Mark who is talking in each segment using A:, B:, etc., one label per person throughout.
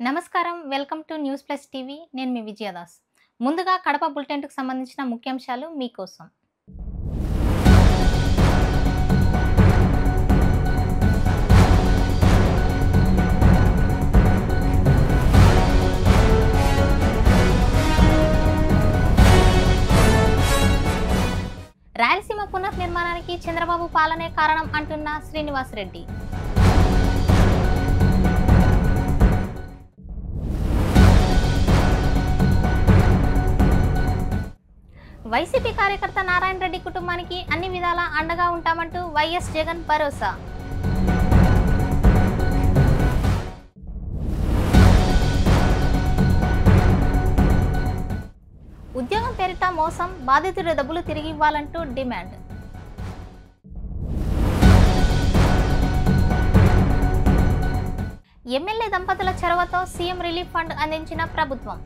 A: నమస్కారం welcome to news plus TV నేను మీ విజయదాస్ ముందుగా కడప బులెటిన్కు సంబంధించిన ముఖ్యాంశాలు మీకోసం రాయలసీమ పునర్నిర్మాణానికి చంద్రబాబు పాలనే కారణం అంటున్న శ్రీనివాస్ రెడ్డి వైసీపీ కార్యకర్త నారాయణ రెడ్డి కుటుంబానికి అన్ని విధాలా అండగా ఉంటామంటూ వైఎస్ జగన్ భరోసా ఉద్యోగం పేరిట మోసం బాధితుల డబ్బులు తిరిగి ఇవ్వాలంటూ డిమాండ్ ఎమ్మెల్యే దంపతుల చొరవతో సీఎం రిలీఫ్ ఫండ్ అందించిన ప్రభుత్వం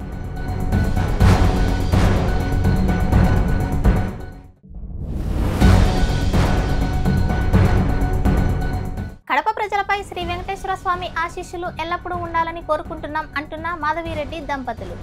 A: కడప ప్రజలపై శ్రీ వెంకటేశ్వర స్వామి ఆశీస్సులు ఎల్లప్పుడూ ఉండాలని కోరుకుంటున్నాం అంటున్న మాధవిరెడ్డి దంపతులు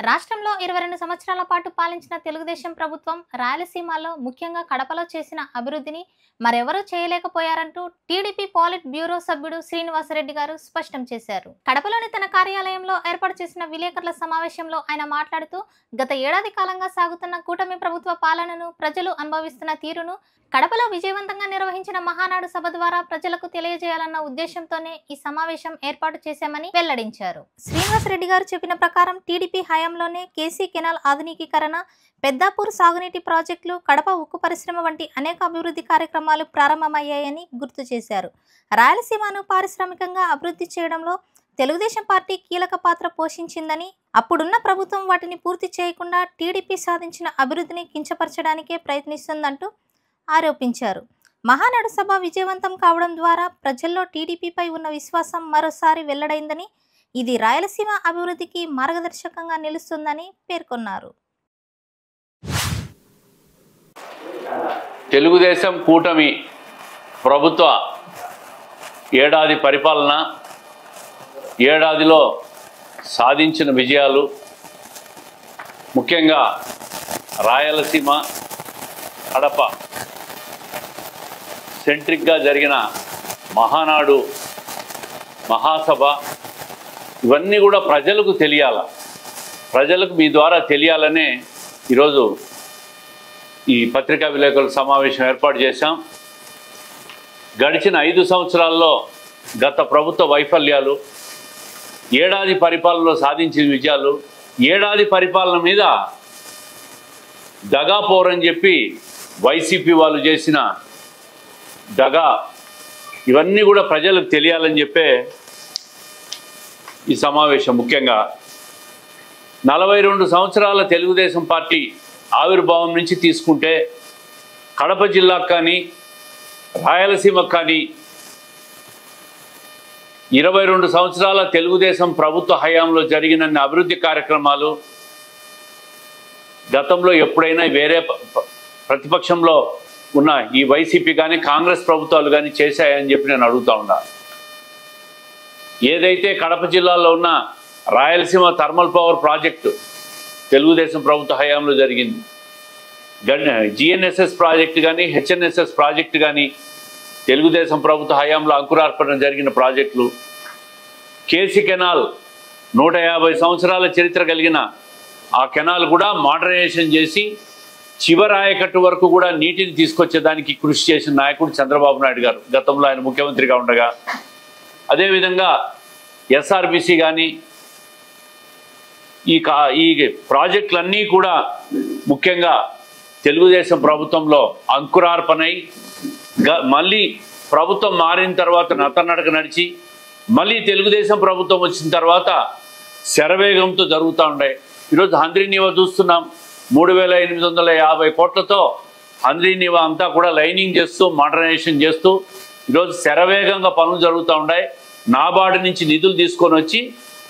A: రాష్ట్రంలో 22 సంవత్సరాల పాటు పాలించిన తెలుగుదేశం ప్రభుత్వం రాయలసీమలో ముఖ్యంగా కడపలో చేసిన అభివృద్ధిని మరెవరూ చేయలేకపోయారంటూ టీడీపీ పాలిట్ బ్యూరో సభ్యుడు శ్రీనివాస్ రెడ్డి గారు స్పష్టం చేశారు. కడపలోని తన కార్యాలయంలో ఏర్పాటు చేసిన విలేకరుల సమావేశంలో ఆయన మాట్లాడుతూ గత ఏడాది కాలంగా సాగుతున్న కూటమి ప్రభుత్వ పాలనను ప్రజలు అనుభవిస్తున్న తీరును కడపలో విజయవంతంగా నిర్వహించిన మహానాడు సభ ద్వారా ప్రజలకు తెలియజేయాలన్న ఉద్దేశంతోనే ఈ సమావేశం ఏర్పాటు చేశామని వెల్లడించారు. శ్రీనివాస్ రెడ్డి గారు చెప్పిన ప్రకారం టీడీపీ హయాంలోనే కేసీ కెనాల్ ఆధునికీకరణ, పెద్దాపూర్ సాగునీటి ప్రాజెక్టులు, కడప ఉక్కు పరిశ్రమ వంటి అనేక అభివృద్ధి కార్యక్రమాలు ప్రారంభమయ్యాయని గుర్తు చేశారు. రాయలసీమను పారిశ్రామికంగా అభివృద్ధి చేయడంలో తెలుగుదేశం పార్టీ కీలక పాత్ర పోషించిందని, అప్పుడున్న ప్రభుత్వం వాటిని పూర్తి చేయకుండా టీడీపీ సాధించిన అభివృద్ధిని కించపరచడానికే ప్రయత్నిస్తుందంటూ ఆరోపించారు. మహానాడు సభ విజయవంతం కావడం ద్వారా ప్రజల్లో టీడీపీపై ఉన్న విశ్వాసం మరోసారి వెల్లడైందని, ఇది రాయలసీమ అభివృద్ధికి మార్గదర్శకంగా నిలుస్తుందని పేర్కొన్నారు.
B: తెలుగుదేశం కూటమి ప్రభుత్వ ఏడాది పరిపాలన, ఏడాదిలో సాధించిన విజయాలు, ముఖ్యంగా రాయలసీమ కడప సెంట్రిక్గా జరిగిన మహానాడు మహాసభ, ఇవన్నీ కూడా ప్రజలకు తెలియాల, ప్రజలకు మీ ద్వారా తెలియాలనే ఈరోజు ఈ పత్రికా విలేకరుల సమావేశం ఏర్పాటు చేశాం. గడిచిన 5 సంవత్సరాల్లో గత ప్రభుత్వ వైఫల్యాలు, ఏడాది పరిపాలనలో సాధించిన విజయాలు, ఏడాది పరిపాలన మీద దగా పోరని చెప్పి వైసీపీ వాళ్ళు చేసిన దగా, ఇవన్నీ కూడా ప్రజలకు తెలియాలని చెప్పే ఈ సమావేశం. ముఖ్యంగా 42 సంవత్సరాల తెలుగుదేశం పార్టీ ఆవిర్భావం నుంచి తీసుకుంటే కడప జిల్లాకు కానీ రాయలసీమకు కానీ 22 సంవత్సరాల తెలుగుదేశం ప్రభుత్వ హయాంలో జరిగిన అభివృద్ధి కార్యక్రమాలు గతంలో ఎప్పుడైనా వేరే ప్రతిపక్షంలో ఉన్న ఈ వైసీపీ కానీ కాంగ్రెస్ ప్రభుత్వాలు కానీ చేశాయని చెప్పి నేను అడుగుతా ఉన్నా. ఏదైతే కడప జిల్లాలో ఉన్న Rayalaseema thermal power project Telugu Desam ప్రభుత్వ హయాంలో జరిగింది, జిఎన్ఎస్ఎస్ ప్రాజెక్టు కానీ హెచ్ఎన్ఎస్ఎస్ ప్రాజెక్టు కానీ తెలుగుదేశం ప్రభుత్వ హయాంలో అంకురార్పణ జరిగిన ప్రాజెక్టులు, కేసీ కెనాల్ 150 సంవత్సరాల చరిత్ర కలిగిన ఆ కెనాల్ కూడా మోడర్నైజేషన్ చేసి చివరి ఆయకట్టు వరకు కూడా నీటిని తీసుకొచ్చేదానికి కృషి చేసిన నాయకుడు చంద్రబాబు నాయుడు గారు గతంలో ఆయన ముఖ్యమంత్రిగా ఉండగా. అదేవిధంగా ఎస్ఆర్బిసి కానీ ఈ ప్రాజెక్టులన్నీ కూడా ముఖ్యంగా తెలుగుదేశం ప్రభుత్వంలో అంకురార్పణై మళ్ళీ ప్రభుత్వం మారిన తర్వాత నత్తనడక నడిచి మళ్ళీ తెలుగుదేశం ప్రభుత్వం వచ్చిన తర్వాత శరవేగంతో జరుగుతూ ఉన్నాయి. ఈరోజు హంద్రీనీవా చూస్తున్నాం, 3850 కోట్లతో హంద్రీనీవా అంతా కూడా లైనింగ్ చేస్తూ మోడర్నైజేషన్ చేస్తూ ఈరోజు శరవేగంగా పనులు జరుగుతూ ఉన్నాయి. నాబార్డు నుంచి నిధులు తీసుకొని వచ్చి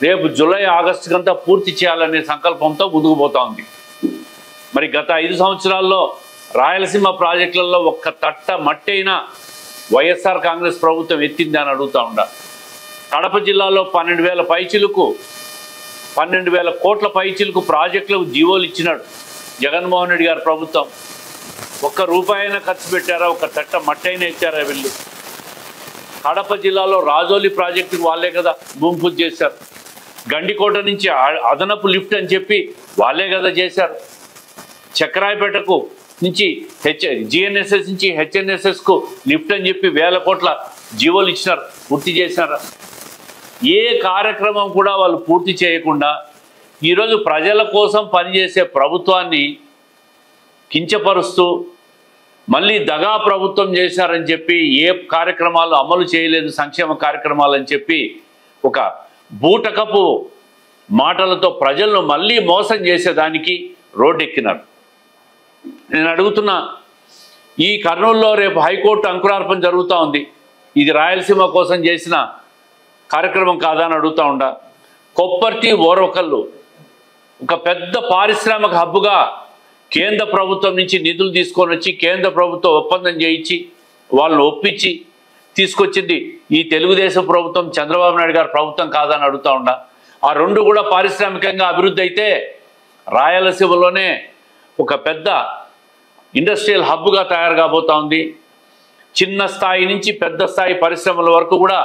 B: రేపు జూలై ఆగస్టు కంతా పూర్తి చేయాలనే సంకల్పంతో ముందుకు పోతా ఉంది. మరి గత 5 సంవత్సరాల్లో రాయలసీమ ప్రాజెక్టులలో ఒక్క తట్ట మట్టైనా వైఎస్ఆర్ కాంగ్రెస్ ప్రభుత్వం ఎత్తింది అని అడుగుతా ఉండా. కడప జిల్లాలో 12,000 కోట్ల పైచిలకు ప్రాజెక్టులకు జీవోలు ఇచ్చినాడు జగన్మోహన్ రెడ్డి గారి ప్రభుత్వం. ఒక్క రూపాయైనా ఖర్చు పెట్టారా? ఒక తట్ట మట్టైనా ఎత్తారా వీళ్ళు? కడప జిల్లాలో రాజోలి ప్రాజెక్టుకు వాళ్ళే కదా భూమి పూజ చేశారు. గండికోట నుంచి అదనపు లిఫ్ట్ అని చెప్పి వాళ్ళే కదా చేశారు. చక్రాయపేటకు నుంచి జిఎన్ఎస్ఎస్ నుంచి హెచ్ఎన్ఎస్ఎస్కు లిఫ్ట్ అని చెప్పి 1000 కోట్ల జీవోలు ఇచ్చినారు, పూర్తి చేసినారు. ఏ కార్యక్రమం కూడా వాళ్ళు పూర్తి చేయకుండా ఈరోజు ప్రజల కోసం పనిచేసే ప్రభుత్వాన్ని కించపరుస్తూ మళ్ళీ దగా ప్రభుత్వం చేశారని చెప్పి ఏ కార్యక్రమాలు అమలు చేయలేదు, సంక్షేమ కార్యక్రమాలు అని చెప్పి ఒక బూటకపు మాటలతో ప్రజలను మళ్ళీ మోసం చేసేదానికి రోడ్డెక్కినారు. నేను అడుగుతున్నా, ఈ కర్నూలులో రేపు హైకోర్టు అంకురార్పణ జరుగుతూ ఉంది. ఇది రాయలసీమ కోసం చేసిన కార్యక్రమం కాదా అని అడుగుతూ ఉండా. కొప్పర్తి ఓర్వకల్లు ఒక పెద్ద పారిశ్రామిక హబ్బుగా కేంద్ర ప్రభుత్వం నుంచి నిధులు తీసుకొని వచ్చి కేంద్ర ప్రభుత్వం ఒప్పందం చేయించి వాళ్ళని ఒప్పించి తీసుకొచ్చింది ఈ తెలుగుదేశం ప్రభుత్వం, చంద్రబాబు నాయుడు గారి ప్రభుత్వం కాదని అడుగుతూ ఉండా. ఆ రెండు కూడా పారిశ్రామికంగా అభివృద్ధి అయితే రాయలసీమలోనే ఒక పెద్ద ఇండస్ట్రియల్ హబ్గా తయారు కాబోతా ఉంది. చిన్న స్థాయి నుంచి పెద్ద స్థాయి పరిశ్రమల వరకు కూడా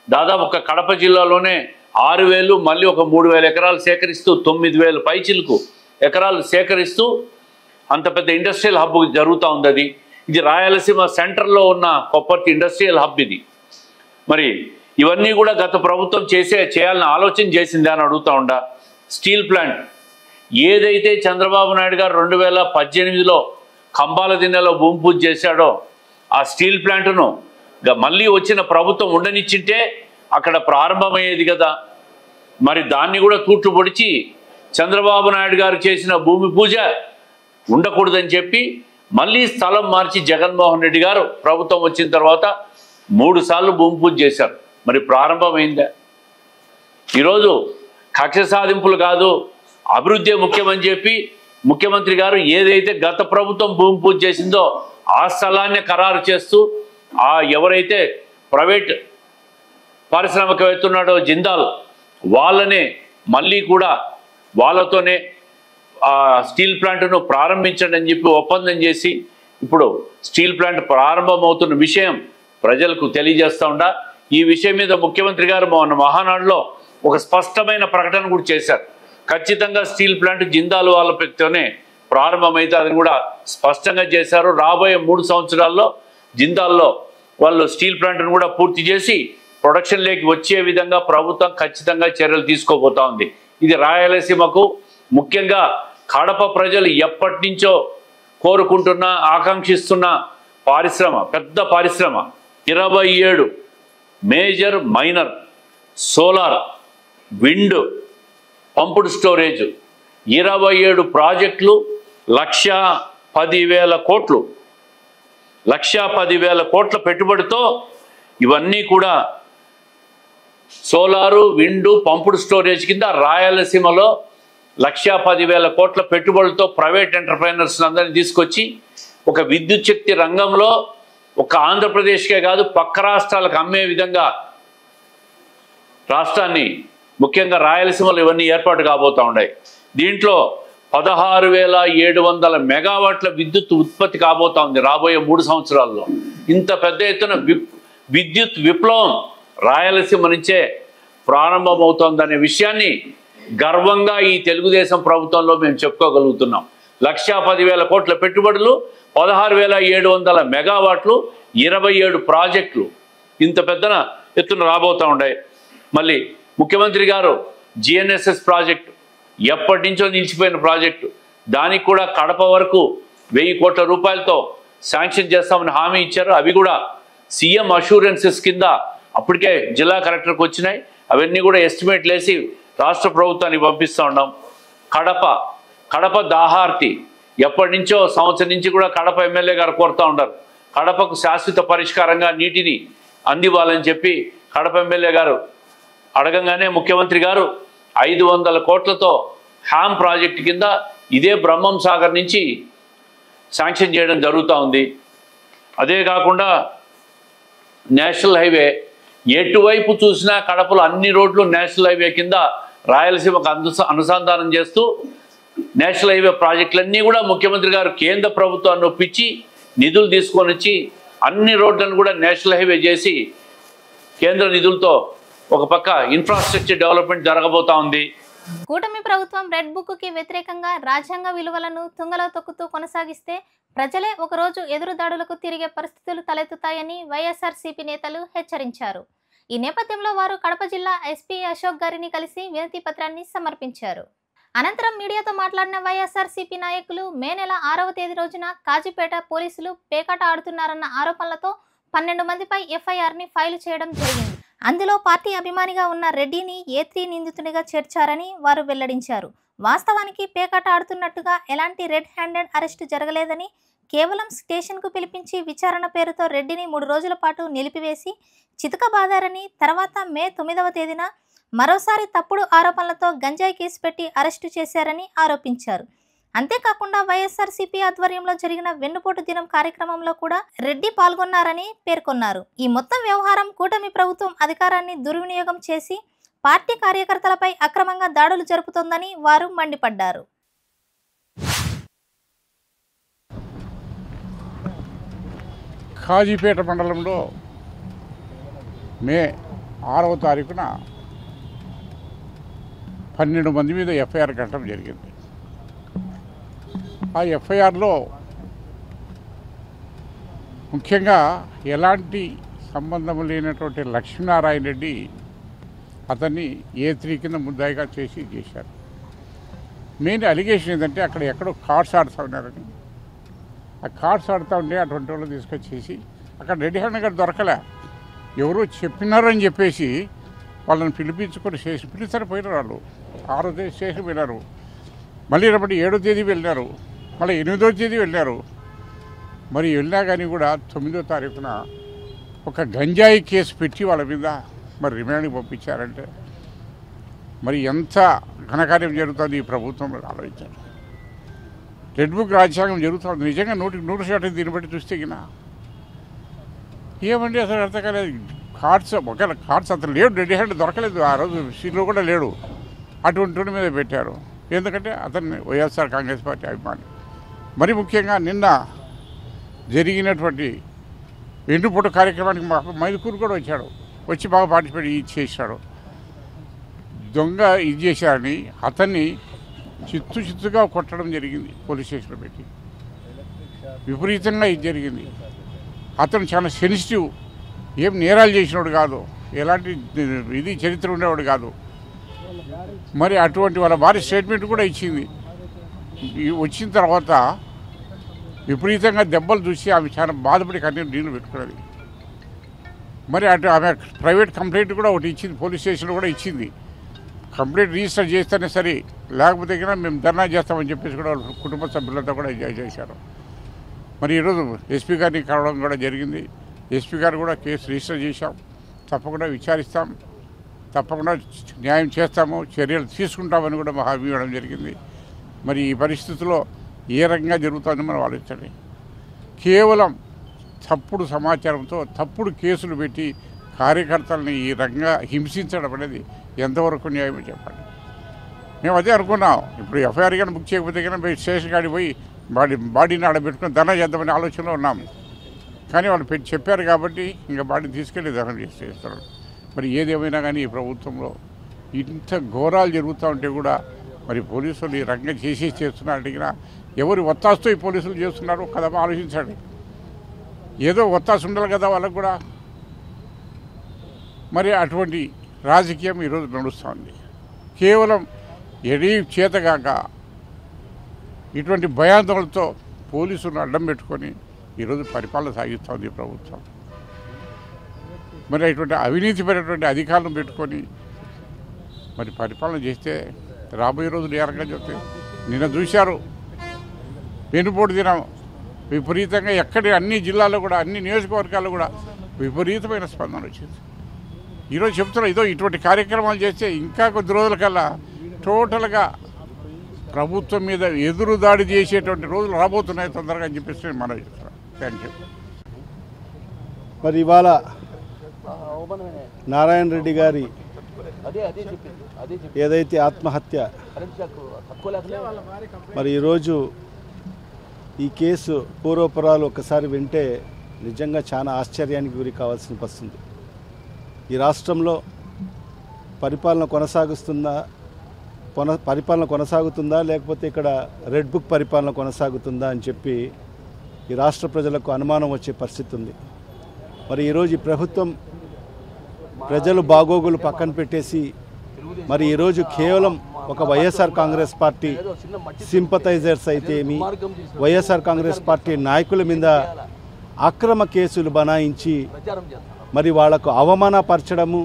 B: దాదాపు ఒక కడప జిల్లాలోనే 6,000 మళ్ళీ ఒక 3,000 ఎకరాలు సేకరిస్తూ 9,000 పైచిలకు ఎకరాలు సేకరిస్తూ అంత పెద్ద ఇండస్ట్రియల్ హబ్ జరుగుతూ ఉంది. ఇది రాయలసీమ సెంటర్లో ఉన్న కొప్పర్తి ఇండస్ట్రియల్ హబ్. ఇది మరి ఇవన్నీ కూడా గత ప్రభుత్వం చేయాలని ఆలోచన చేసింది అని అడుగుతూ ఉండా. స్టీల్ ప్లాంట్ ఏదైతే చంద్రబాబు నాయుడు గారు 2018లో కంబాల దిన్నెలో భూమి పూజ చేశాడో ఆ స్టీల్ ప్లాంట్ను మళ్ళీ వచ్చిన ప్రభుత్వం ఉండనిచ్చింటే అక్కడ ప్రారంభమయ్యేది కదా. మరి దాన్ని కూడా తూట్లు పొడిచి చంద్రబాబు నాయుడు గారు చేసిన భూమి పూజ ఉండకూడదని చెప్పి మళ్ళీ స్థలం మార్చి జగన్మోహన్ రెడ్డి గారు ప్రభుత్వం వచ్చిన తర్వాత 3 సార్లు భూమి పూజ చేశారు. మరి ప్రారంభమైందా? ఈరోజు కక్ష సాధింపులు కాదు, అభివృద్ధి ముఖ్యమని చెప్పి ముఖ్యమంత్రి గారు ఏదైతే గత ప్రభుత్వం భూమి పూజ చేసిందో ఆ స్థలాన్ని ఖరారు చేస్తూ ఎవరైతే ప్రైవేట్ పారిశ్రామికవేత్త ఉన్నాడో జిందాల్ వాళ్ళనే మళ్ళీ కూడా వాళ్ళతోనే స్టీల్ ప్లాంట్ను ప్రారంభించండి అని చెప్పి ఒప్పందం చేసి ఇప్పుడు స్టీల్ ప్లాంట్ ప్రారంభమవుతున్న విషయం ప్రజలకు తెలియజేస్తూ ఉండా. ఈ విషయం మీద ముఖ్యమంత్రి గారు మొన్న మహానాడులో ఒక స్పష్టమైన ప్రకటన కూడా చేశారు. ఖచ్చితంగా స్టీల్ ప్లాంట్ జిందాల్ వాళ్ళ వ్యక్తితోనే ప్రారంభమైతే అది కూడా స్పష్టంగా చేశారు. రాబోయే 3 సంవత్సరాల్లో జిందాల్లో వాళ్ళు స్టీల్ ప్లాంట్ను కూడా పూర్తి చేసి ప్రొడక్షన్లోకి వచ్చే విధంగా ప్రభుత్వం ఖచ్చితంగా చర్యలు తీసుకోబోతా ఉంది. ఇది రాయలసీమకు ముఖ్యంగా కడప ప్రజలు ఎప్పటి నుంచో కోరుకుంటున్న ఆకాంక్షిస్తున్న పారిశ్రమ, పెద్ద పారిశ్రమ 27 major minor solar wind pumped storage 27 ప్రాజెక్టులు 1,10,000 కోట్లు 1,10,000 కోట్ల పెట్టుబడితో ఇవన్నీ కూడా సోలారు విండు పంపుడు స్టోరేజ్ కింద రాయలసీమలో 1,10,000 కోట్ల పెట్టుబడులతో ప్రైవేట్ ఎంటర్ప్రైనర్స్ అందరినీ తీసుకొచ్చి ఒక విద్యుత్ శక్తి రంగంలో ఒక ఆంధ్రప్రదేశ్కే కాదు పక్క రాష్ట్రాలకు అమ్మే విధంగా రాష్ట్రాన్ని ముఖ్యంగా రాయలసీమలో ఇవన్నీ ఏర్పాటు కాబోతూ ఉన్నాయి. దీంట్లో 16,700 మెగావాట్ల విద్యుత్ ఉత్పత్తి కాబోతా ఉంది రాబోయే 3 సంవత్సరాల్లో. ఇంత పెద్ద ఎత్తున విద్యుత్ విప్లవం రాయలసీమ నుంచే ప్రారంభమవుతోందనే విషయాన్ని గర్వంగా ఈ తెలుగుదేశం ప్రభుత్వంలో మేము చెప్పుకోగలుగుతున్నాం. 1,10,000 కోట్ల పెట్టుబడులు, 16,700 మెగావాట్లు, 27 ప్రాజెక్టులు ఇంత పెద్ద ఎత్తున రాబోతూ ఉన్నాయి. మళ్ళీ ముఖ్యమంత్రి గారు జిఎన్ఎస్ఎస్ ప్రాజెక్టు ఎప్పటి నుంచో నిలిచిపోయిన ప్రాజెక్టు, దానికి కూడా కడప వరకు 1,000 కోట్ల రూపాయలతో శాంక్షన్ చేస్తామని హామీ ఇచ్చారు. అవి కూడా సీఎం అష్యూరెన్సెస్ కింద అప్పటికే జిల్లా కలెక్టర్కి వచ్చినాయి. అవన్నీ కూడా ఎస్టిమేట్లు వేసి రాష్ట్ర ప్రభుత్వానికి పంపిస్తూ ఉన్నాం. కడప దాహార్తి ఎప్పటి నుంచో సంవత్సరం నుంచి కూడా కడప ఎమ్మెల్యే గారు కోరుతూ ఉంటారు. కడపకు శాశ్వత పరిష్కారంగా నీటిని అందివ్వాలని చెప్పి కడప ఎమ్మెల్యే గారు అడగంగానే ముఖ్యమంత్రి గారు 500 కోట్లతో హ్యామ్ ప్రాజెక్టు కింద ఇదే బ్రహ్మం సాగర్ నుంచి శాంక్షన్ చేయడం జరుగుతూ ఉంది. అదే కాకుండా నేషనల్ హైవే ఎటువైపు చూసినా కడపలో అన్ని రోడ్లు నేషనల్ హైవే కింద రాయలసీమకు అనుసంధానం చేస్తూ నేషనల్ హైవే ప్రాజెక్టులన్నీ కూడా ముఖ్యమంత్రి గారు కేంద్ర ప్రభుత్వాన్ని ఒప్పించి నిధులు తీసుకొని వచ్చి అన్ని రోడ్లను కూడా నేషనల్ హైవే చేసి కేంద్ర నిధులతో ఒక పక్క ఇన్ఫ్రాస్ట్రక్చర్ డెవలప్మెంట్ జరగబోతా ఉంది.
A: కూటమి ప్రభుత్వం రెడ్ బుక్ కి వ్యతిరేకంగా రాజ్యాంగ విలువలను తుంగలో తొక్కుతూ కొనసాగిస్తే ప్రజలే ఒకరోజు ఎదురుదాడులకు తిరిగే పరిస్థితులు తలెత్తుతాయని వైఎస్ఆర్సీపీ నేతలు హెచ్చరించారు. ఈ నేపథ్యంలో వారు కడప జిల్లా ఎస్పీ అశోక్ గారిని కలిసి వినతి పత్రాన్ని సమర్పించారు. అనంతరం మీడియాతో మాట్లాడిన వైఎస్ఆర్సీపీ నాయకులు మే నెల 6వ తేదీ రోజున కాజీపేట పోలీసులు పేకాట ఆడుతున్నారన్న ఆరోపణలతో 12 మందిపై ఎఫ్ఐఆర్ని ఫైల్ చేయడం జరిగింది. అందులో పార్టీ అభిమానిగా ఉన్న రెడ్డిని A3 నిందితునిగా చేర్చారని వారు వెల్లడించారు. వాస్తవానికి పేకాట ఆడుతున్నట్టుగా ఎలాంటి రెడ్ హ్యాండెడ్ అరెస్టు జరగలేదని, కేవలం స్టేషన్కు పిలిపించి విచారణ పేరుతో రెడ్డిని 3 రోజుల పాటు నిలిపివేసి చితకబాదారని, తర్వాత మే 9వ తేదీన మరోసారి తప్పుడు ఆరోపణలతో గంజాయి కేసు పెట్టి అరెస్టు చేశారని ఆరోపించారు. అంతేకాకుండా వైఎస్ఆర్సీపీ ఆధ్వర్యంలో జరిగిన వెన్నుపోటు దినం కార్యక్రమంలో కూడా రెడ్డి పాల్గొన్నారని పేర్కొన్నారు. ఈ మొత్తం వ్యవహారం కూటమి ప్రభుత్వం అధికారాన్ని దుర్వినియోగం చేసి పార్టీ కార్యకర్తలపై అక్రమంగా దాడులు జరుపుతోందని వారు మండిపడ్డారు.
C: కాజీపేట మండలంలో మే 6వ తారీఖున 12 మంది మీద ఎఫ్ఐఆర్ కట్టడం జరిగింది. ఆ ఎఫ్ఐఆర్లో ముఖ్యంగా ఎలాంటి సంబంధం లేనటువంటి లక్ష్మీనారాయణ రెడ్డి అతన్ని A3 కింద ముద్దాయిగా చేశారు. మెయిన్ అలిగేషన్ ఏంటంటే అక్కడ ఎక్కడో కార్డ్స్ ఆడుతూ ఉన్నారని, ఆ కార్డ్స్ ఆడుతూ ఉంటే అటువంటి వాళ్ళు తీసుకొచ్చేసి అక్కడ రెడ్డి హ్యాండ్ గారు దొరకలే, ఎవరో చెప్పినారని చెప్పేసి వాళ్ళని పిలిపించుకొని పిలిచారు. పోయినారు వాళ్ళు 6వ తేదీ స్టేషన్ వెళ్ళారు, మళ్ళీ రేపటి 7వ తేదీ వెళ్ళారు, మళ్ళీ 8వ తేదీ వెళ్ళారు. మరి వెళ్ళినా కానీ కూడా 9వ తారీఖున ఒక గంజాయి కేసు పెట్టి వాళ్ళ మీద మరి రిమాండ్కి పంపించారంటే మరి ఎంత ఘనకార్యం జరుగుతుంది ఈ ప్రభుత్వంలో ఆలోచించారు. రెడ్ బుక్ రాజ్యాంగం జరుగుతుంది నిజంగా 100% దీన్ని బట్టి చూస్తే గినా ఏమండి అసలు అర్థం కాలేదు. కార్డ్స్ ఒకవేళ కార్డ్స్ అతను లేడు, రెడ్డి హ్యాండ్ దొరకలేదు, ఆ రోజు సీట్లో కూడా లేడు, అటువంటి మీద పెట్టారు. ఎందుకంటే అతన్ని వైఎస్ఆర్ కాంగ్రెస్ పార్టీ అభిమాని. మరి ముఖ్యంగా నిన్న జరిగినటువంటి వెన్నుపోటు కార్యక్రమానికి మా మైదుకూరు కూడా వచ్చి బాగా పార్టిసిపేట్ చేశాడు. దొంగ ఇది చేశారని అతన్ని చిత్తుగా కొట్టడం జరిగింది, పోలీస్ స్టేషన్లో పెట్టి విపరీతంగా ఇది జరిగింది. అతను చాలా సెన్సిటివ్, ఏం నేరాలు చేసినవాడు కాదు, ఎలాంటి ఇది చరిత్ర ఉండేవాడు కాదు. మరి అటువంటి వాళ్ళ భార్య స్టేట్మెంట్ కూడా ఇచ్చింది. వచ్చిన తర్వాత విపరీతంగా దెబ్బలు చూసి ఆమె చాలా బాధపడి కన్నీరు నీళ్ళు పెట్టుకున్నది. మరి అటు ఆమె ప్రైవేట్ కంప్లైంట్ కూడా ఒకటి ఇచ్చింది, పోలీస్ స్టేషన్లో కూడా ఇచ్చింది. కంప్లైంట్ రిజిస్టర్ చేస్తేనే సరే, లేకపోతే కన్నా మేము ధర్నా చేస్తామని చెప్పేసి కూడా వాళ్ళ కుటుంబ సభ్యులతో కూడా చేశారు. మరి ఈరోజు ఎస్పీ గారిని కలవడం కూడా జరిగింది. ఎస్పీ గారు కూడా కేసు రిజిస్టర్ చేశాం, తప్పకుండా విచారిస్తాం, తప్పకుండా న్యాయం చేస్తాము, చర్యలు తీసుకుంటామని కూడా మా హామీ ఇవ్వడం జరిగింది. మరి ఈ పరిస్థితుల్లో ఏ రకంగా జరుగుతుందని మనం ఆలోచించండి. కేవలం తప్పుడు సమాచారంతో తప్పుడు కేసులు పెట్టి కార్యకర్తలని ఈ రకంగా హింసించడం అనేది ఎంతవరకు న్యాయమో చెప్పండి. మేము అదే అనుకున్నాం. ఇప్పుడు ఎఫ్ఐఆర్ కానీ బుక్ చేయకపోతే కానీ పోయి స్టేషన్ కాడికి పోయి బాడీని ఆడబెట్టుకుని ధర్నా చేద్దామనే ఆలోచనలో ఉన్నాము. కానీ వాళ్ళు చెప్పారు కాబట్టి ఇంకా బాడీని తీసుకెళ్ళి దహనం చేస్తారు. మరి ఏదేమైనా కానీ ఈ ప్రభుత్వంలో ఇంత ఘోరాలు జరుగుతూ ఉంటే కూడా మరి పోలీసులు ఈ రకంగా చేస్తున్నారు. అడిగినా ఎవరు ఒత్తాసుతో ఈ పోలీసులు చేస్తున్నారు కదా ఆలోచించండి. ఏదో ఒత్తాసు ఉండాలి కదా వాళ్ళకు కూడా. మరి అటువంటి రాజకీయం ఈరోజు నడుస్తుంది. కేవలం ఎడీ చేతగాక ఇటువంటి భయాందోళనతో పోలీసులను అడ్డం పెట్టుకొని ఈరోజు పరిపాలన సాగిస్తుంది ప్రభుత్వం. మరి ఇటువంటి అవినీతిపరటువంటి అధికారులను పెట్టుకొని మరి పరిపాలన చేస్తే రాబోయే రోజులు ఏ రకంగా చెప్తే నిన్న చూశారు వెన్నుపోటు దినం విపరీతంగా ఎక్కడి అన్ని జిల్లాల్లో కూడా అన్ని నియోజకవర్గాల్లో కూడా విపరీతమైన స్పందన వచ్చింది. ఈరోజు చెప్తున్నా ఇటువంటి కార్యక్రమాలు చేస్తే ఇంకా కొద్ది రోజుల కల్లా టోటల్గా ప్రభుత్వం మీద ఎదురుదాడి చేసేటువంటి రోజులు రాబోతున్నాయి తొందరగా అని చెప్పేసి నేను మనవి చేస్తున్నాను. Thank you.
D: మరి ఇవాళ నారాయణ రెడ్డి గారి ఏదైతే ఆత్మహత్య, మరి ఈరోజు ఈ కేసు పూర్వపురాలు ఒకసారి వింటే నిజంగా చాలా ఆశ్చర్యానికి గురి కావాల్సిన వస్తుంది. ఈ రాష్ట్రంలో పరిపాలన కొనసాగుతుందా లేకపోతే ఇక్కడ రెడ్ బుక్ పరిపాలన కొనసాగుతుందా అని చెప్పి ఈ రాష్ట్ర ప్రజలకు అనుమానం వచ్చే పరిస్థితి ఉంది. మరి ఈరోజు ఈ ప్రభుత్వం ప్రజలు బాగోగులు పక్కన పెట్టేసి మరి ఈరోజు కేవలం ఒక వైఎస్ఆర్ కాంగ్రెస్ పార్టీ సింపథైజర్స్ అయితే ఏమి, వైఎస్ఆర్ కాంగ్రెస్ పార్టీ నాయకుల మీద అక్రమ కేసులు బనాయించి మరి వాళ్లకు అవమానపరచడము,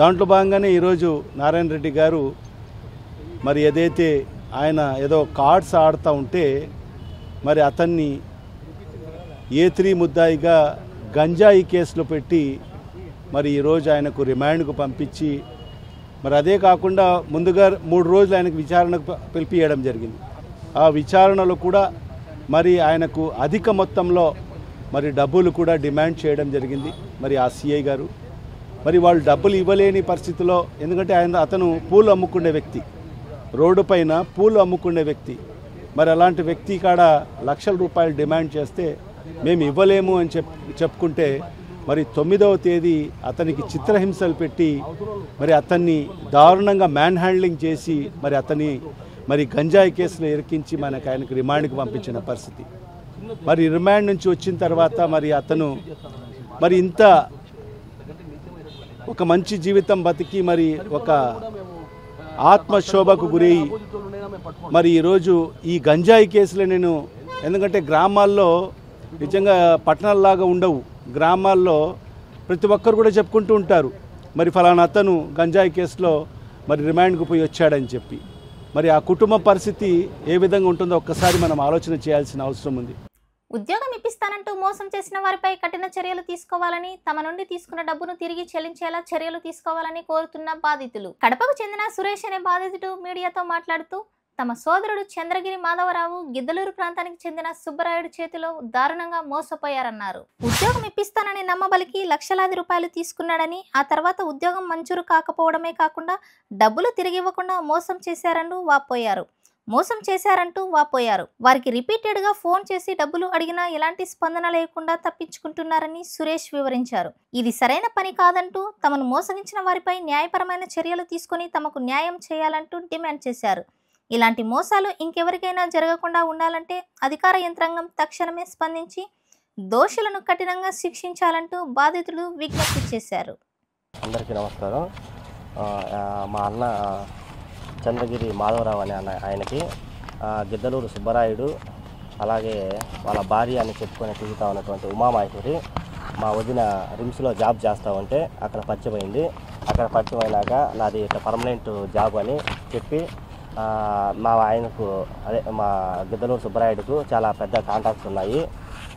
D: దాంట్లో భాగంగానే ఈరోజు నారాయణ రెడ్డి గారు మరి ఏదైతే ఆయన ఏదో కార్డ్స్ ఆడుతూ ఉంటే మరి అతన్ని A3 ముద్దాయిగా గంజాయి కేసులో పెట్టి మరి ఈరోజు ఆయనకు రిమాండ్కు పంపించి మరి అదే కాకుండా ముందుగా 3 రోజులు ఆయనకు విచారణకు పిలిపియడం జరిగింది. ఆ విచారణలో కూడా మరి ఆయనకు అధిక మొత్తంలో మరి డబ్బులు కూడా డిమాండ్ చేయడం జరిగింది. మరి ఆ సిఐ గారు మరి వాళ్ళు డబ్బులు ఇవ్వలేని పరిస్థితిలో, ఎందుకంటే అతను పూలు అమ్ముకునే వ్యక్తి, రోడ్డు పైన పూలు అమ్ముకునే వ్యక్తి. మరి అలాంటి వ్యక్తి కాడ లక్షల రూపాయలు డిమాండ్ చేస్తే మేము ఇవ్వలేము అని చెప్పుకుంటే మరి 9వ తేదీ అతనికి చిత్రహింసలు పెట్టి మరి అతన్ని దారుణంగా మ్యాన్ హ్యాండ్లింగ్ చేసి మరి అతన్ని మరి గంజాయి కేసులో ఇరికించి ఆయనకు రిమాండ్కి పంపించిన పరిస్థితి. మరి రిమాండ్ నుంచి వచ్చిన తర్వాత మరి అతను మరి ఇంత ఒక మంచి జీవితం బతికి మరి ఒక ఆత్మశోభకు గురి మరి ఈరోజు ఈ గంజాయి కేసులో నేను, ఎందుకంటే గ్రామాల్లో నిజంగా పట్టణాల్లాగా ఉండవు, గ్రామాల్లో ప్రతి ఒక్కరు కూడా చెప్పుకుంటూ ఉంటారు మరి ఫలానా అతను గంజాయి కేసులో మరి రిమాండ్కు పోయి వచ్చాడని చెప్పి. మరి ఆ కుటుంబ పరిస్థితి ఏ విధంగా ఉంటుందో ఒక్కసారి మనం ఆలోచన చేయాల్సిన అవసరం ఉంది.
A: ఉద్యోగం ఇప్పిస్తానంటూ మోసం చేసిన వారిపై కఠిన చర్యలు తీసుకోవాలని, తమ నుండి తీసుకున్న డబ్బును తిరిగి చెల్లించేలా చర్యలు తీసుకోవాలని కోరుతున్న బాధితులు. కడపకు చెందిన సురేష్ అనే బాధితుడు మీడియాతో మాట్లాడుతూ తమ సోదరుడు చంద్రగిరి మాధవరావు గిద్దలూరు ప్రాంతానికి చెందిన సుబ్బరాయుడు చేతిలో దారుణంగా మోసపోయారన్నారు. ఉద్యోగం ఇప్పిస్తానని నమ్మబలికి లక్షలాది రూపాయలు తీసుకున్నాడని, ఆ తర్వాత ఉద్యోగం మంజూరు కాకపోవడమే కాకుండా డబ్బులు తిరిగి ఇవ్వకుండా మోసం చేశారంటూ వాపోయారు. వారికి రిపీటెడ్గా ఫోన్ చేసి డబ్బులు అడిగినా ఎలాంటి స్పందన లేకుండా తప్పించుకుంటున్నారని సురేష్ వివరించారు. ఇది సరైన పని కాదంటూ తమను మోసగించిన వారిపై న్యాయపరమైన చర్యలు తీసుకుని తమకు న్యాయం చేయాలంటూ డిమాండ్ చేశారు. ఇలాంటి మోసాలు ఇంకెవరికైనా జరగకుండా ఉండాలంటే అధికార యంత్రాంగం తక్షణమే స్పందించి దోషులను కఠినంగా శిక్షించాలంటూ బాధితులు విజ్ఞప్తి చేశారు.
E: అందరికీ నమస్కారం. మా అన్న చంద్రగిరి మాధవరావు అనే ఆయనకి గిద్దలూరు సుబ్బరాయుడు, అలాగే వాళ్ళ భార్య అని చెప్పుకొని తిరుగుతూ ఉన్నటువంటి ఉమామహేశ్వరి మా వదిన రిమ్స్లో జాబ్ చేస్తూ ఉంటే అక్కడ పరిచయమైంది. అక్కడ పరిచయం అయినాక నాది ఇట్లా పర్మనెంట్ జాబ్ అని చెప్పి మా ఆయనకు మా గిద్దలూరు సుబ్బరాయుడుకు చాలా పెద్ద కాంటాక్ట్స్ ఉన్నాయి,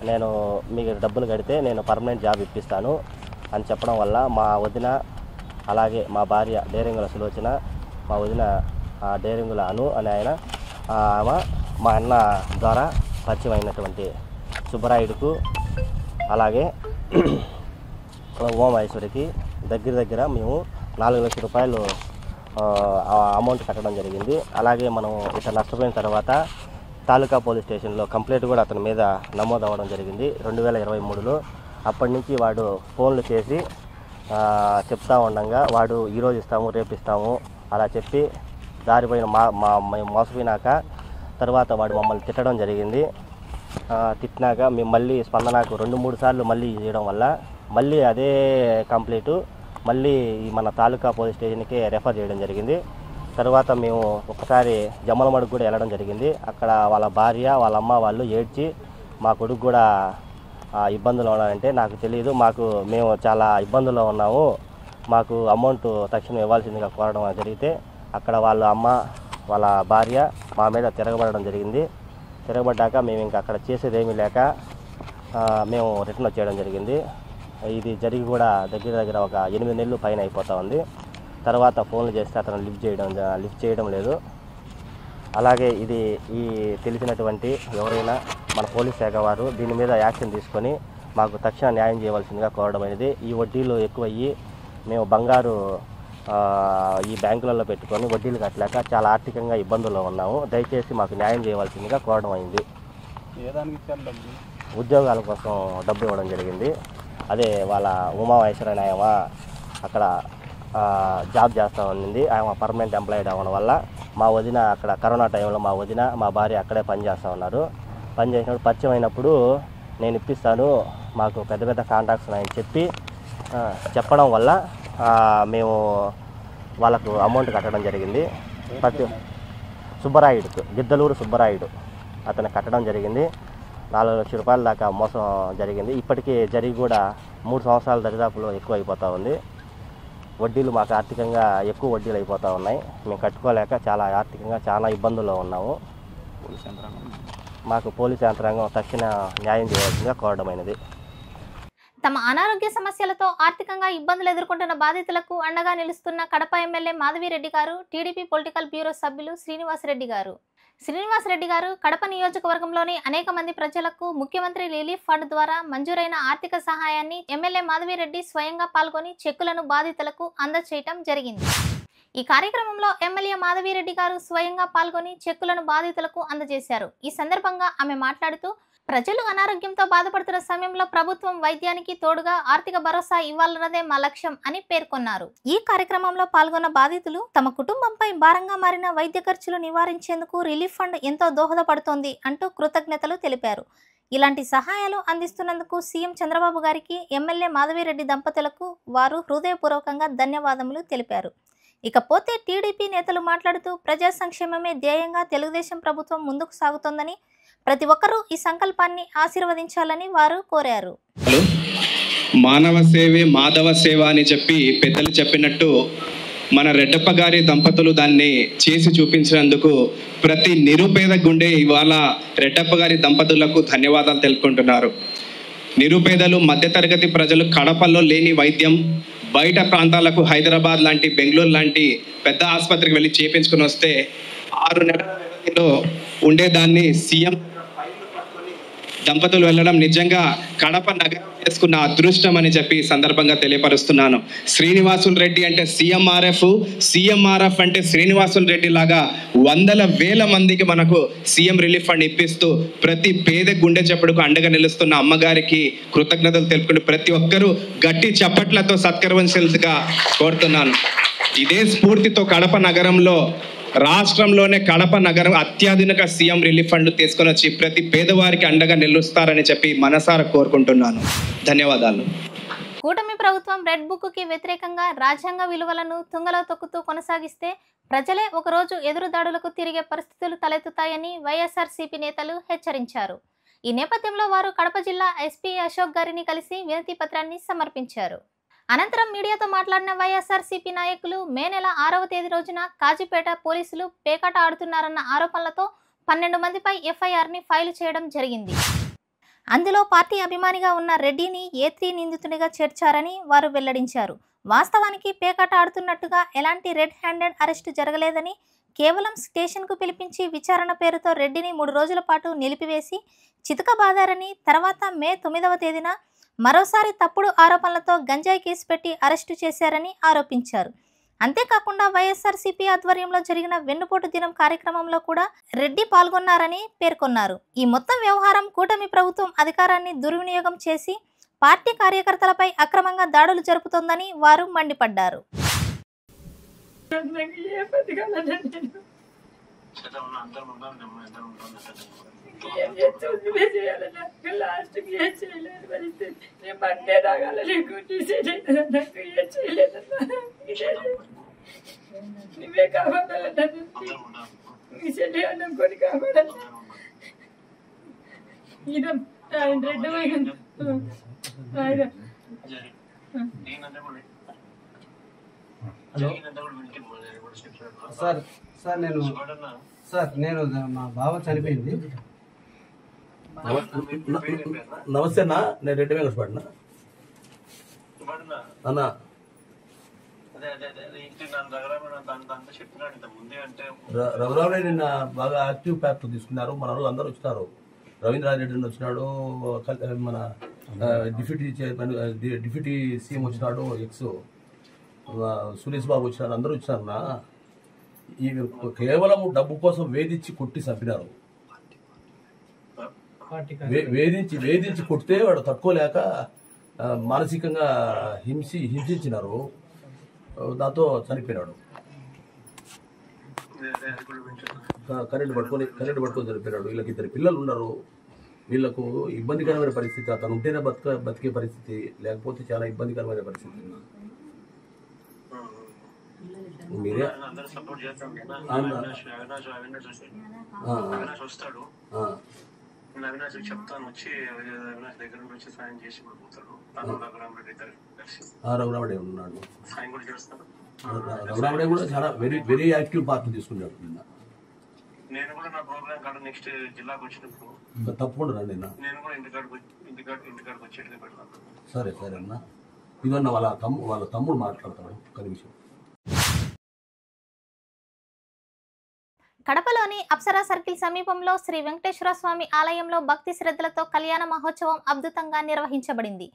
E: నేను మీకు డబ్బులు కడితే నేను పర్మనెంట్ జాబ్ ఇప్పిస్తాను అని చెప్పడం వల్ల మా వదిన, అలాగే మా భార్య డేరింగుల సులోచన, మా వదిన డేరింగుల అను అనే ఆయన మా అన్న ద్వారా పరిచయం అయినటువంటి సుబ్బరాయుడుకు అలాగే ఉమామహేశ్వరికి దగ్గర మేము 4 లక్షల రూపాయలు అమౌంట్ కట్టడం జరిగింది. అలాగే మనం ఇట్లా నష్టపోయిన తర్వాత తాలూకా పోలీస్ స్టేషన్లో కంప్లైంట్ కూడా అతని మీద నమోదు అవ్వడం జరిగింది 2023లో. అప్పటి నుంచి వాడు ఫోన్లు చేసి చెప్తా ఉండగా వాడు ఈరోజు ఇస్తాము రేపు ఇస్తాము అలా చెప్పి దారిపోయిన మేము మోసపోయినాక తర్వాత వాడు మమ్మల్ని తిట్టడం జరిగింది. తిట్టినాక మేము మళ్ళీ స్పందనకు 2-3 సార్లు మళ్ళీ చేయడం వల్ల మళ్ళీ అదే కంప్లైంట్ మళ్ళీ మన తాలూకా పోలీస్ స్టేషన్కి రెఫర్ చేయడం జరిగింది. తర్వాత మేము ఒకసారి జమ్మలమడుగు కూడా వెళ్ళడం జరిగింది. అక్కడ వాళ్ళ భార్య వాళ్ళ అమ్మ వాళ్ళు ఏడ్చి మా కొడుకు కూడా ఇబ్బందులు ఉన్నారంటే నాకు తెలియదు, మేము చాలా ఇబ్బందుల్లో ఉన్నాము, మాకు అమౌంట్ తక్షణం ఇవ్వాల్సిందిగా కోరడం జరిగితే అక్కడ వాళ్ళ అమ్మ వాళ్ళ భార్య మా మీద తిరగబడడం జరిగింది. తిరగబడ్డాక మేము ఇంకా అక్కడ చేసేది ఏమీ లేక మేము రిటర్న్ వచ్చేయడం జరిగింది. ఇది జరిగి కూడా దగ్గర ఒక 8 నెలలు పైన అయిపోతూ ఉంది. తర్వాత ఫోన్లు చేస్తే అతను లిఫ్ట్ చేయడం లేదు. అలాగే ఇది ఈ తెలిసినటువంటి ఎవరైనా మన పోలీస్ శాఖ వారు దీని మీద యాక్షన్ తీసుకొని మాకు తక్షణ న్యాయం చేయవలసిందిగా కోరడం అనేది. ఈ వడ్డీలు ఎక్కువయ్యి మేము బంగారు ఈ బ్యాంకులలో పెట్టుకొని వడ్డీలు కట్టలేక చాలా ఆర్థికంగా ఇబ్బందుల్లో ఉన్నాము. దయచేసి మాకు న్యాయం చేయవలసిందిగా కోరడం అయింది. ఉద్యోగాల కోసం డబ్బు ఇవ్వడం జరిగింది. అదే వాళ్ళ ఉమా ఐశ్వర్యనాయమా అక్కడ జాబ్ చేస్తూ ఉన్నింది. ఆమె పర్మనెంట్ ఎంప్లాయిడ్ అవ్వడం వల్ల మా వదిన అక్కడ కరోనా టైంలో మా వదిన మా భార్య అక్కడే పనిచేస్తూ ఉన్నారు. పనిచేసినప్పుడు పరిచయం అయినప్పుడు నేను ఇప్పిస్తాను మాకు పెద్ద పెద్ద కాంట్రాక్ట్స్ ఉన్నాయని చెప్పడం వల్ల మేము వాళ్ళకు అమౌంట్ కట్టడం జరిగింది. సుబ్బరాయుడు గిద్దలూరు సుబ్బరాయుడు అతను కట్టడం జరిగింది. 4 లక్షల రూపాయల దాకా మోసం జరిగింది. ఇప్పటికీ జరిగి కూడా 3 సంవత్సరాల దరిదాపులో ఎక్కువ అయిపోతూ ఉంది. వడ్డీలు మాకు ఆర్థికంగా ఎక్కువ వడ్డీలు అయిపోతూ ఉన్నాయి. మేము కట్టుకోలేక చాలా ఆర్థికంగా చాలా ఇబ్బందుల్లో ఉన్నాము. మాకు పోలీస్ యంత్రాంగం తక్షణ న్యాయం చేయవలసిందిగా కోరడమైనది.
A: తమ అనారోగ్య సమస్యలతో ఆర్థికంగా ఇబ్బందులు ఎదుర్కొంటున్న బాధితులకు అండగా నిలుస్తున్న కడప ఎమ్మెల్యే మాధవిరెడ్డి గారు, టీడీపీ పొలిటికల్ బ్యూరో సభ్యులు శ్రీనివాసరెడ్డి గారు కడప నియోజకవర్గంలోని అనేక మంది ప్రజలకు ముఖ్యమంత్రి రిలీఫ్ ఫండ్ ద్వారా మంజూరైన ఆర్థిక సహాయాన్ని ఎమ్మెల్యే మాధవిరెడ్డి స్వయంగా పాల్గొని చెక్కులను బాధితులకు అందజేయటం జరిగింది. ఈ కార్యక్రమంలో ఎమ్మెల్యే మాధవిరెడ్డి గారు స్వయంగా పాల్గొని చెక్కులను బాధితులకు అందజేశారు. ఈ సందర్భంగా ఆమె మాట్లాడుతూ ప్రజలు అనారోగ్యంతో బాధపడుతున్న సమయంలో ప్రభుత్వం వైద్యానికి తోడుగా ఆర్థిక భరోసా ఇవ్వాలన్నదే మా లక్ష్యం అని పేర్కొన్నారు. ఈ కార్యక్రమంలో పాల్గొన్న బాధితులు తమ కుటుంబంపై భారంగా మారిన వైద్య ఖర్చులు నివారించేందుకు రిలీఫ్ ఫండ్ ఎంతో దోహదపడుతోంది అంటూ కృతజ్ఞతలు తెలిపారు. ఇలాంటి సహాయాలు అందిస్తున్నందుకు సీఎం చంద్రబాబు గారికి, ఎమ్మెల్యే మాధవిరెడ్డి దంపతులకు వారు హృదయపూర్వకంగా ధన్యవాదములు తెలిపారు. ఇకపోతే టీడీపీ నేతలు మాట్లాడుతూ ప్రజా సంక్షేమమే ధ్యేయంగా తెలుగుదేశం ప్రభుత్వం ముందుకు సాగుతోందని, ప్రతి ఒక్కరూ ఈ సంకల్పాన్ని ఆశీర్వదించాలని వారు కోరారు.
F: మానవ సేవే మాధవ సేవ అని చెప్పి పెద్దలు చెప్పినట్టు మన రెడ్డప్ప గారి దంపతులు దాన్ని చేసి చూపించినందుకు ప్రతి నిరుపేద గుండె ఇవాళ రెడ్డప్ప గారి దంపతులకు ధన్యవాదాలు తెలుపుకుంటున్నారు. నిరుపేదలు, మధ్యతరగతి ప్రజలు కడపలో లేని వైద్యం బయట ప్రాంతాలకు హైదరాబాద్ లాంటి, బెంగళూరు లాంటి పెద్ద ఆసుపత్రికి వెళ్ళి చేయించుకుని వస్తే 6 నెలల వ్యవధిలో ఉండేదాన్ని సీఎం దంపతులు వెళ్ళడం నిజంగా కడప నగరం చేసుకున్న అదృష్టం అని చెప్పి సందర్భంగా తెలియపరుస్తున్నాను. శ్రీనివాసులు రెడ్డి అంటే సీఎంఆర్ఎఫ్ అంటే శ్రీనివాసులు రెడ్డి లాగా వందల వేల మందికి మనకు సీఎం రిలీఫ్ ఫండ్ ఇప్పిస్తూ ప్రతి పేద గుండె చప్పుడుకు అండగా నిలుస్తున్న అమ్మగారికి కృతజ్ఞతలు తెలుపుకుంటూ ప్రతి ఒక్కరూ గట్టి చప్పట్లతో సత్కరించాల్సిగా కోరుతున్నాను. ఇదే స్ఫూర్తితో కడప నగరంలో, రాష్ట్రంలోనే కడప నగరం అత్యాధునిక సీఎం రిలీఫ్ ఫండ్ తీసుకొని వచ్చి ప్రతి పేదవారికి అండగా నిలుస్తారని చెప్పి మనసారా కోరుకుంటున్నాను. ధన్యవాదాలు.
A: కూటమి ప్రభుత్వం రెడ్ బుక్ కి వ్యతిరేకంగా రాజ్యాంగ విలువలను తుంగలో తొక్కుతూ కొనసాగిస్తే ప్రజలే ఒకరోజు ఎదురుదాడులకు తిరిగే పరిస్థితులు తలెత్తుతాయని వైఎస్ఆర్సీపీ నేతలు హెచ్చరించారు. ఈ నేపథ్యంలో వారు కడప జిల్లా ఎస్పీ అశోక్ గారిని కలిసి వినతి పత్రాన్ని సమర్పించారు. అనంతరం మీడియాతో మాట్లాడిన వైఎస్ఆర్సీపీ నాయకులు మే నెల 6వ తేదీ రోజున కాజీపేట పోలీసులు పేకాట ఆడుతున్నారన్న ఆరోపణలతో 12 మందిపై ఎఫ్ఐఆర్ని ఫైల్ చేయడం జరిగింది. అందులో పార్టీ అభిమానిగా ఉన్న రెడ్డిని A3 నిందితునిగా చేర్చారని వారు వెల్లడించారు. వాస్తవానికి పేకాట ఆడుతున్నట్టుగా ఎలాంటి రెడ్ హ్యాండెడ్ అరెస్టు జరగలేదని, కేవలం స్టేషన్కు పిలిపించి విచారణ పేరుతో రెడ్డిని 3 రోజుల పాటు నిలిపివేసి చితకబాదారని, తర్వాత మే 9వ తేదీన మరోసారి తప్పుడు ఆరోపణలతో గంజాయి కేసు పెట్టి అరెస్టు చేశారని ఆరోపించారు. అంతేకాకుండా వైఎస్ఆర్సీపీ ఆధ్వర్యంలో జరిగిన వెన్నుపోటు దినం కార్యక్రమంలో కూడా రెడ్డి పాల్గొన్నారని పేర్కొన్నారు. ఈ మొత్తం వ్యవహారం కూటమి ప్రభుత్వం అధికారాన్ని దుర్వినియోగం చేసి పార్టీ కార్యకర్తలపై అక్రమంగా దాడులు జరుపుతోందని వారు మండిపడ్డారు.
G: నువ్వే కాపాడాలన్నా నీ చెల్లి అన్నం కొని కాపాడాలి. ఆయన రెడ్డి
H: సార్ నేను మా బావ చనిపోయింది.
I: నమస్తే అన్న, నేను రెడ్డి వెంకటపడినా అన్న. రఘురామరెడ్డి నిన్న బాగా యాక్టివ్ ప్యాక్ తీసుకున్నారు. మన వాళ్ళు అందరూ వచ్చినారు. రవీంద్రారెడ్డి వచ్చినాడు, మన డిప్యూటీ చైర్మన్ డిప్యూటీ సీఎం వచ్చినాడు, ఎక్స్ సురేష్ బాబు వచ్చినారు, అందరూ వచ్చినారు. ఈ కేవలం డబ్బు కోసం వేధించి కొట్టి చంపినారు. వేధించి కొడితే వాడు తట్టుకోలేక మానసికంగా హింసించినారు. దాంతో చనిపోయినాడు. కరెంటు పట్టుకొని చనిపోయినాడు. వీళ్ళకి 2 పిల్లలు ఉన్నారు. వీళ్ళకు ఇబ్బందికరమైన పరిస్థితి. అతను ఉంటేనే బతికే పరిస్థితి, లేకపోతే చాలా ఇబ్బందికరమైన పరిస్థితి. మీరే
J: చెప్తాను వచ్చి అవినాష్ దగ్గర నుంచి సాయం చేసి పోతాడు.
I: రఘురామరెడ్డి ఉన్నాడు.
J: సాయం కూడా చేస్తాను.
I: రఘురామరెడ్డి కూడా చాలా వెరీ యాక్టివ్ పార్ట్ తీసుకున్నాడు.
J: నేను కూడా నా ప్రోగ్రామ్ కాడ నెక్స్ట్ జిల్లాకు వచ్చినప్పుడు
I: తప్పకుండా రండి.
J: నేను కూడా ఇంటికాడికి వచ్చేట్టుగా పెడతాను.
I: సరే అన్న. ఇదన్న వాళ్ళ తమ్ముడు మాట్లాడతాడు. ఒక నిమిషం.
A: కడపలోని అప్సరా సర్కిల్ సమీపంలో శ్రీ వెంకటేశ్వర స్వామి ఆలయంలో భక్తి శ్రద్ధలతో కళ్యాణ మహోత్సవం అద్భుతంగా నిర్వహించబడింది.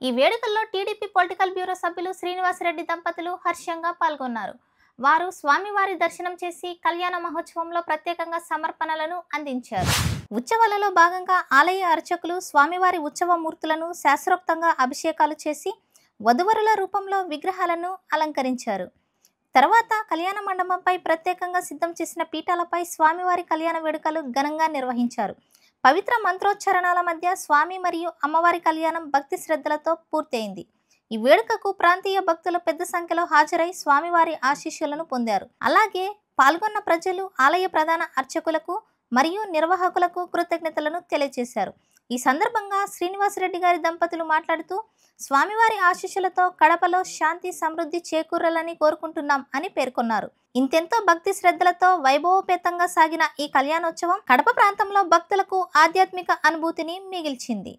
A: ఈ వేడుకల్లో టీడీపీ పొలిటికల్ బ్యూరో సభ్యులు శ్రీనివాసరెడ్డి దంపతులు హర్షంగా పాల్గొన్నారు. వారు స్వామివారి దర్శనం చేసి కళ్యాణ మహోత్సవంలో ప్రత్యేకంగా సమర్పణలను అందించారు. ఉత్సవాలలో భాగంగా ఆలయ అర్చకులు స్వామివారి ఉత్సవ మూర్తులను శాస్త్రోక్తంగా అభిషేకాలు చేసి వధువరుల రూపంలో విగ్రహాలను అలంకరించారు. తర్వాత కళ్యాణ మండపంపై ప్రత్యేకంగా సిద్ధం చేసిన పీఠాలపై స్వామివారి కళ్యాణ వేడుకలు ఘనంగా నిర్వహించారు. పవిత్ర మంత్రోచ్చరణాల మధ్య స్వామి మరియు అమ్మవారి కళ్యాణం భక్తి శ్రద్ధలతో పూర్తయింది. ఈ వేడుకకు ప్రాంతీయ భక్తులు పెద్ద సంఖ్యలో హాజరై స్వామివారి ఆశీస్సులను పొందారు. అలాగే పాల్గొన్న ప్రజలు ఆలయ ప్రధాన అర్చకులకు మరియు నిర్వాహకులకు కృతజ్ఞతలను తెలియజేశారు. ఈ సందర్భంగా శ్రీనివాసరెడ్డి గారి దంపతులు మాట్లాడుతూ స్వామివారి ఆశీస్సులతో కడపలో శాంతి సమృద్ధి చేకూరాలని కోరుకుంటున్నాం అని పేర్కొన్నారు. ఇంతెంతో భక్తి శ్రద్ధలతో వైభవోపేతంగా సాగిన ఈ కళ్యాణోత్సవం కడప ప్రాంతంలో భక్తులకు ఆధ్యాత్మిక అనుభూతిని మిగిల్చింది.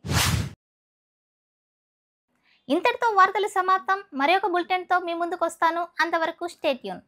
A: ఇంతటితో వార్తలు సమాప్తం. మరొక బులెటిన్తో మీ ముందుకు వస్తాను. అంతవరకు స్టే ట్యూన్.